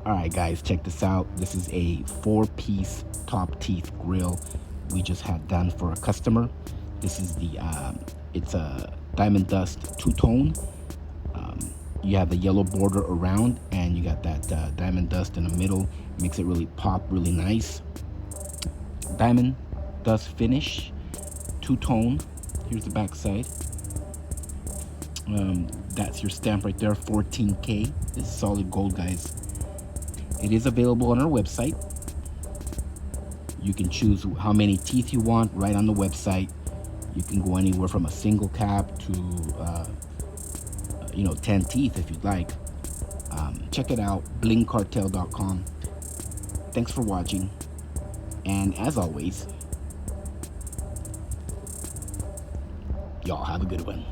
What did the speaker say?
All right, guys, check this out. This is a 4-piece top teeth grill we just had done for a customer. This is the it's a diamond dust two-tone. You have the yellow border around, and you got that diamond dust in the middle. Makes it really pop, really nice. Diamond dust finish, two-tone. Here's the back side. That's your stamp right there, 14K. This is solid gold, guys. It is available on our website. You can choose how many teeth you want right on the website. You can go anywhere from a single cap to 10 teeth if you'd like. Check it out, blingcartel.com. Thanks for watching, and as always, y'all have a good one.